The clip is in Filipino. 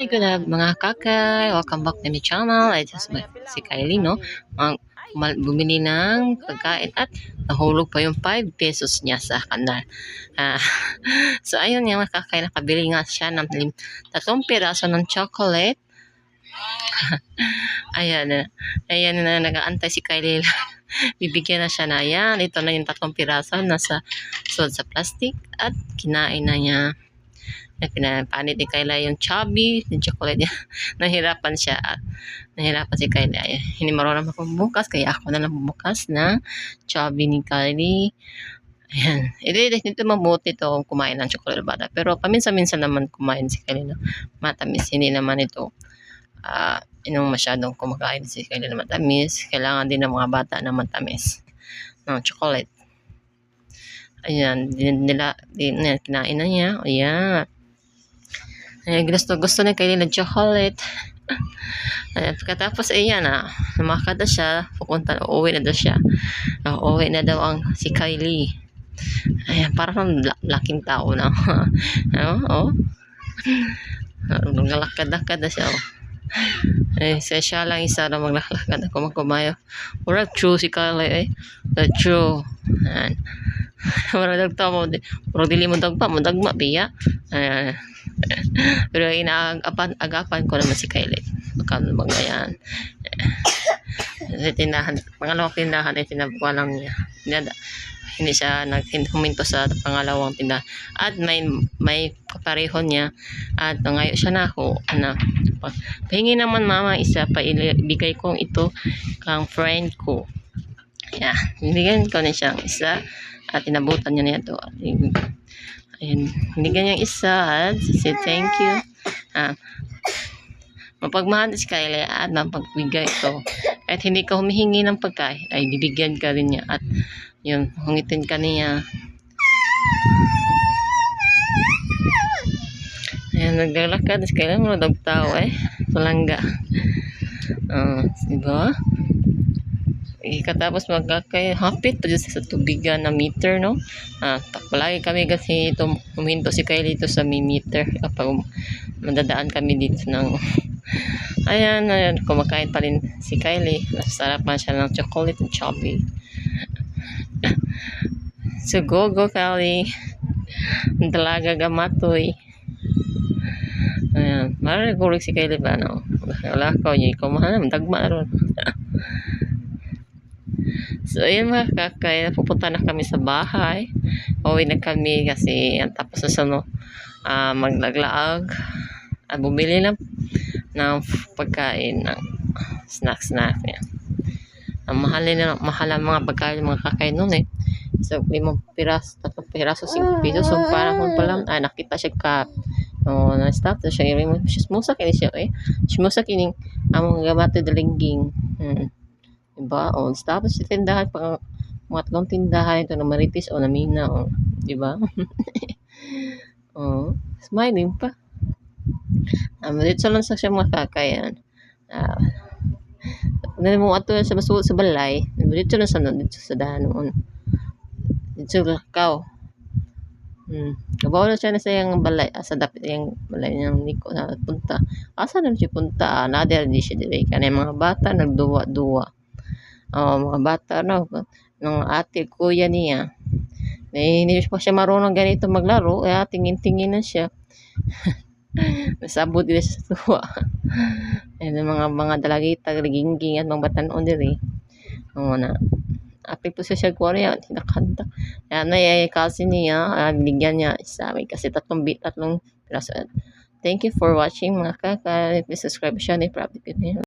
Good mga kakay, welcome back to my channel. I just met si Kylie, no? Bumili ng pagkain at nahulog pa yung 5 pesos niya sa kanal. So, ayun yung mga kakay, nakabili nga siya ng 3 piraso ng chocolate. Ayan na, nag-aantay si Kylie. Bibigyan na siya na, ayan, ito na yung 3 piraso nasa suot sa plastic at kinain na niya. Pinapanit ni Kyla yung chubby, yung chocolate niya. Nahirapan siya at nahirapan si Kylie. Ay, hindi marunong magbubukas, kaya ako na lang bubukas na chubby ni Kylie. Ayan. Ito mabuti ito kumain ng chocolate bata. Pero paminsan-minsan naman kumain si Kylie na matamis. Hindi naman ito masyadong kumakain si Kylie na matamis. Kailangan din ng mga bata na matamis ng chocolate. Ayan. Kinain na niya. Ayan. Gusto na Kylie ng chocolate. Pagkatapos ayan lumakad na siya, uuwi na daw siya. Uuwi na daw si Kylie. Ayan, parang laking tao na. Naglalakad-lakad na siya. Siya lang isa na maglalakad. Kumayo. Murag true si Kylie true. Ayan. Murag dagta mo. Murag dili mo dagma biya. Ayan. Pero agapan ko naman si Kylie. Magkano bang yan? Pangalawang tindahan ay tinabuka lang niya. Hindi siya huminto sa pangalawang tindahan. At may kapareho niya. At ngayon siya na ako. Pahingi naman mama isa pa ibigay kong ito kang friend ko. Yeah, binigyan ko na siyang isa. At inabutan niya na ito. Ayun, binigyan niyang isa at say thank you. Mapagmahal si Kylie at mapagbigay ito. Kahit hindi ka humihingi ng pagkain, ay bibigyan ka rin niya. At yun, hungitin ka niya. Ayan, naglalakad si Kylie, mga dagtao palangga. Diba? Katapos hapit pa sa tubigan na meter, no? Palagi kami kasi huminto si Kylie dito sa meter kapag madadaan kami dito ng ayan, kumakain pa rin si Kylie. Nasarapan siya ng chocolate and chubby. So go Kylie. Ang talaga gamatoy. Ayan, marag si Kylie ba, no? Wala ko niya, kumahan naman, dagma ron. So, ayun mga kakay, pupunta na kami sa bahay. Uwi na kami kasi tapos na maglaglaag. At bumili ng pagkain, ng snacks niya. Mahal ang mga pagkain mga kakay noon So, 5 piraso, 3 piraso, 5 pesos. So, parang kung pala, nakita siya na-stop na siya. Smusa kini siya Smusa kini among gamate dalingging. Diba? Tapos sa tindahan, mga 3 tindahan ito na Marites Namina. Diba? Smiling pa. Dito lang sa siya mga kakayan. Mo ato sa masuot sa balay. Dito lang dito sa dahanon. Dito sa lakaw. Kabaw na siya na sa yung balay. Asa dapat yung balay niyang Nico na punta. Asa na siya punta? Nader di siya dire. Kaya mga bata nagduwa-duwa. Mga bata ng ate kuya niya. Hindi pa siya marunong ganito maglaro. Tingin-tingin na siya. Nasabot din sa tuwa. Mga dalagita, gingging at mga batanon diri. Apik po siya kuya tinakanta. Kasi niya, binigyan niya isa. Kasi 3 piraso. Thank you for watching mga kakay. Please subscribe siya ni Prabdi.